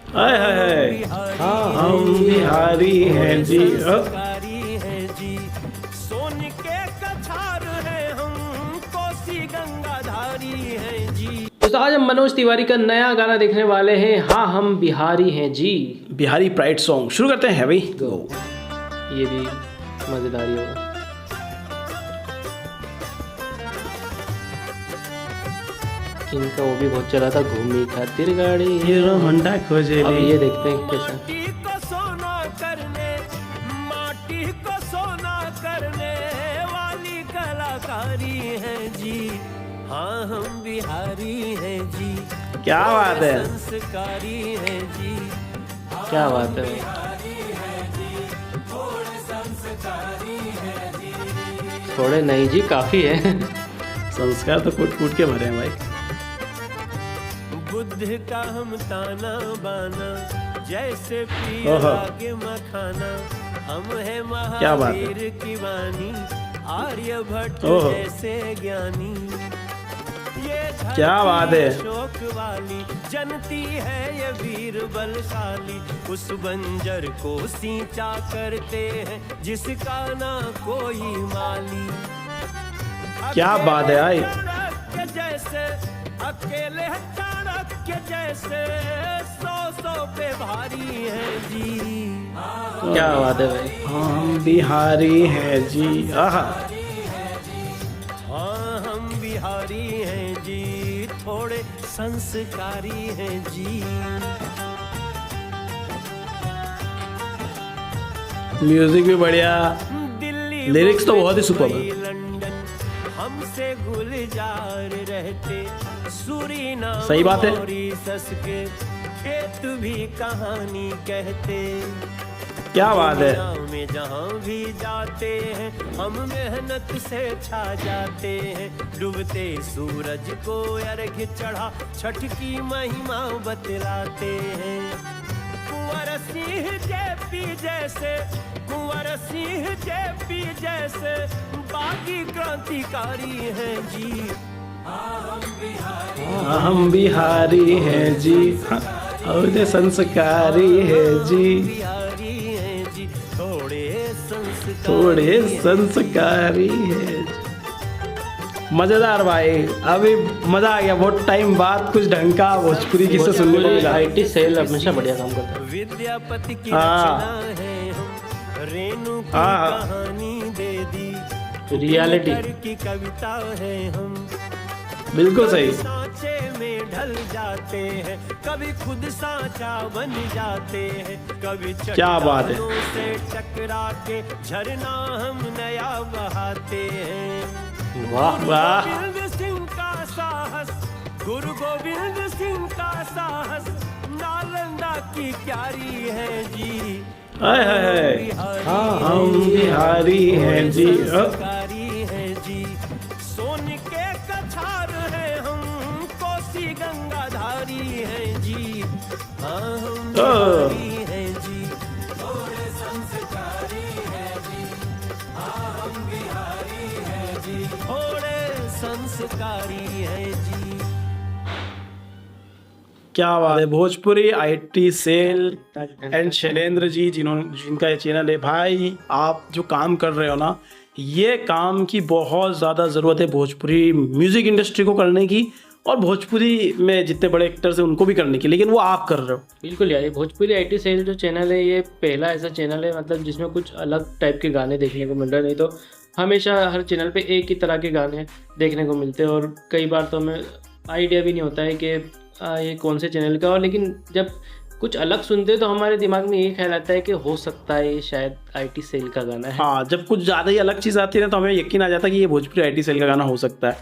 हाय हाय हाय, हाँ हम बिहारी हैं जी। सोन के कछार है हम, कोसी गंगाधारी है जी। दोस्तों आज हम मनोज तिवारी का नया गाना देखने वाले हैं, हाँ हम बिहारी हैं जी। बिहारी प्राइड सॉन्ग शुरू करते हैं भाई। गो। ये भी मजेदार ही होगा। इनका वो भी बहुत चला था, घूमी खातिर गाड़ी हीरो होंडा खोजे। अब ये देखते हैं कैसा। माटी को सोना करने, माटी को सोना करने वाली कलाकारी है जी। हाँ हम बिहारी हैं जी, क्या बात है, संस्कारी है जी। क्या बात है भाई। थोड़े नहीं जी, काफी है। संस्कार तो कूट कूट के भरे हैं भाई। बुद्ध का हम ताना बाना, जैसे पी ओहो। आगे मखाना। हम है क्या बात है। महावीर की वाणी, आर्यभट्ट ओहो। जैसे ज्ञानी। ये क्या बात है। शोक वाली जनती है ये वीर बलशाली। उस बंजर को सींचा करते हैं जिसका ना कोई माली। क्या बात है भाई। चाणक्य जैसे, अकेले चाणक्य जैसे, सौ पे भारी है जी। क्या बात है भाई। हम बिहारी हैं जी। आहा, हाँ हम बिहारी हैं जी, थोड़े संस्कारी हैं जी। म्यूजिक भी बढ़िया, दिल्ली लिरिक्स तो बहुत ही मुंबई, सुपर्ब है। लंदन हमसे गुलजार रहते। सूरीनाम सही बात है। मॉरिशस के खेत भी कहानी कहते। क्या बात है। दुनिया में जहाँ भी जाते हैं हम मेहनत से छा जाते हैं। डूबते सूरज को अर्घ्य चढ़ा छठ की महिमा बतलाते हैं। कुंवर सिंह जेपी जैसे, कुंवर सिंह जेपी जैसे बागी क्रांतिकारी हैं जी। हम बिहारी हैं जी, हाँ, और ये संस्कारी है जी। बिहारी हैं जी, थोड़े थोड़े संस्कारी है। मजेदार भाई, अभी मजा आ गया। बहुत टाइम बाद कुछ ढंग का भोजपुरी किस्से सुनने को मिला। IT सेल हमेशा बढ़िया काम करता है। विद्यापति की हाँ। रचना है हम, रेणु की हाँ। कहानी दे दी। रियलिटी। दिनकर की कविता है हम, बिल्कुल सही। सांचे में ढल जाते हैं, कभी खुद सांचा बन जाते हैं। कभी क्या बात है। चट्टानों से टकरा के झरना हम नया बहाते हैं। वाह वाह। गोविंद सिंह का साहस, गुरु गोविंद सिंह का साहस, नालंदा की क्यारी है जी। हाय हाय हाय, हाँ हम बिहारी हैं जी। संस्कारी है जी। सोन के कछार है हम, कोसी गंगाधारी है जी। हाँ हम बिहारी हैं जी, थोड़े संस्कारी है जी। हाँ हम बिहारी हैं जी, थोड़े संस्कारी है जी। क्या बात है। Bhojpuri IT cell and Shailendra ji, जिनका ये चैनल है भाई, आप जो काम कर रहे हो ना, ये काम की बहुत ज़्यादा ज़रूरत है भोजपुरी म्यूज़िक इंडस्ट्री को करने की, और भोजपुरी में जितने बड़े एक्टर्स हैं उनको भी करने की, लेकिन वो आप कर रहे हो। बिल्कुल यार, ये भोजपुरी IT सेल जो चैनल है, ये पहला ऐसा चैनल है मतलब जिसमें कुछ अलग टाइप के गाने देखने को मिल रहे हैं। नहीं तो हमेशा हर चैनल पे एक ही तरह के गाने देखने को मिलते हैं, और कई बार तो हमें आइडिया भी नहीं होता है कि ये कौन से चैनल का। और लेकिन जब कुछ अलग सुनते हैं तो हमारे दिमाग में ये ख्याल आता है कि हो सकता है ये शायद IT सेल का गाना है। हाँ, जब कुछ ज़्यादा ही अलग चीज़ आती है ना तो हमें यकीन आ जाता है कि ये भोजपुरी IT सेल का गाना हो सकता है।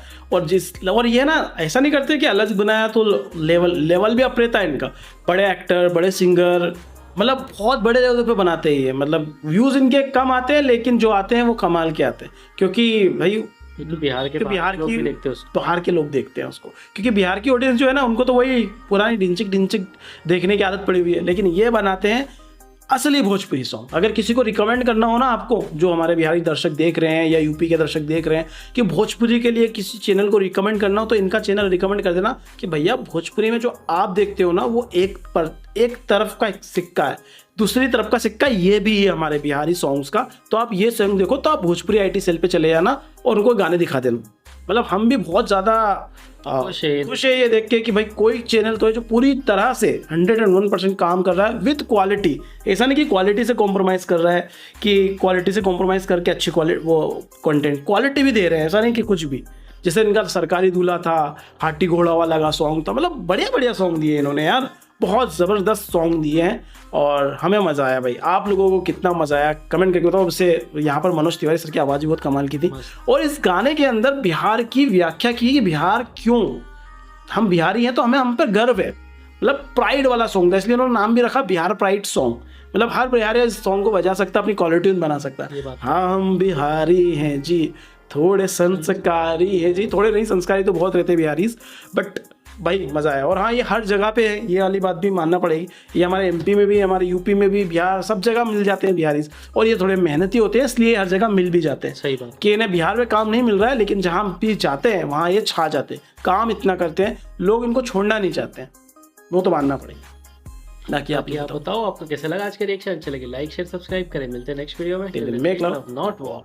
और ये ना ऐसा नहीं करते कि अलग बनाया तो लेवल भी अप रहता है इनका। बड़े एक्टर, बड़े सिंगर, मतलब बहुत बड़े लेवल पे बनाते हैं ये। मतलब व्यूज़ इनके कम आते हैं, लेकिन जो आते हैं वो कमाल के आते हैं, क्योंकि भाई बिहार के लोग भी देखते हैं उसको। बिहार के लोग देखते हैं उसको, क्योंकि बिहार की ऑडियंस जो है ना, उनको तो वही पुरानी ढिंचिक देखने की आदत पड़ी हुई है। लेकिन ये बनाते हैं असली भोजपुरी सॉन्ग। अगर किसी को रिकमेंड करना हो ना आपको, जो हमारे बिहारी दर्शक देख रहे हैं या यूपी के दर्शक देख रहे हैं, कि भोजपुरी के लिए किसी चैनल को रिकमेंड करना हो तो इनका चैनल रिकमेंड कर देना कि भैया भोजपुरी में जो आप देखते हो ना वो एक तरफ का एक सिक्का है, दूसरी तरफ का सिक्का ये भी है हमारे बिहारी सॉन्ग्स का। तो आप ये सॉन्ग देखो, तो आप भोजपुरी IT सेल पे चले जाना और उनको गाने दिखा देना। मतलब हम भी बहुत ज़्यादा खुश है ये देख के कि भाई कोई चैनल तो है जो पूरी तरह से 101% काम कर रहा है विद क्वालिटी। ऐसा नहीं कि क्वालिटी से कॉम्प्रोमाइज़ कर रहा है, कि क्वालिटी से कॉम्प्रोमाइज़ करके अच्छी क्वालिटी भी दे रहे हैं, ऐसा नहीं कि कुछ भी। जैसे इनका सरकारी दूल्हा था, हाथी घोड़ा वाला का सॉन्ग था, मतलब बढ़िया सॉन्ग दिए इन्होंने यार, बहुत ज़बरदस्त सॉन्ग दिए हैं और हमें मज़ा आया भाई। आप लोगों को कितना मज़ा आया कमेंट करके बताओ। उससे यहाँ पर मनोज तिवारी सर की आवाज़ भी बहुत कमाल की थी और इस गाने के अंदर बिहार की व्याख्या की कि बिहार क्यों, हम बिहारी हैं तो हम पर गर्व है, मतलब प्राइड वाला सॉन्ग था, इसलिए उन्होंने नाम भी रखा बिहार प्राइड सॉन्ग। मतलब हर बिहारी इस सॉन्ग को बजा सकता है, अपनी क्वालिटी बना सकता है। हाँ हम बिहारी हैं जी, थोड़े संस्कारी है जी, थोड़े नहीं संस्कारी तो बहुत रहते बिहारीज, बट भाई मज़ा आया। और हाँ ये हर जगह पे है, ये वाली बात भी मानना पड़ेगी। ये हमारे MP में भी, हमारे UP में भी, बिहार, सब जगह मिल जाते हैं बिहारीज, और ये थोड़े मेहनती होते हैं इसलिए हर जगह मिल भी जाते हैं। सही बात कि इन्हें बिहार में काम नहीं मिल रहा है लेकिन जहाँ भी जाते हैं वहाँ ये छा जाते हैं, काम इतना करते हैं, लोग इनको छोड़ना नहीं चाहते हैं, वो तो मानना पड़ेगा। बाकी आप बताओ आपको कैसा लगा आज का रिएक्शन। अच्छा लगे लाइक शेयर सब्सक्राइब करें। मिलते हैं नेक्स्ट वीडियो में। Make love not war.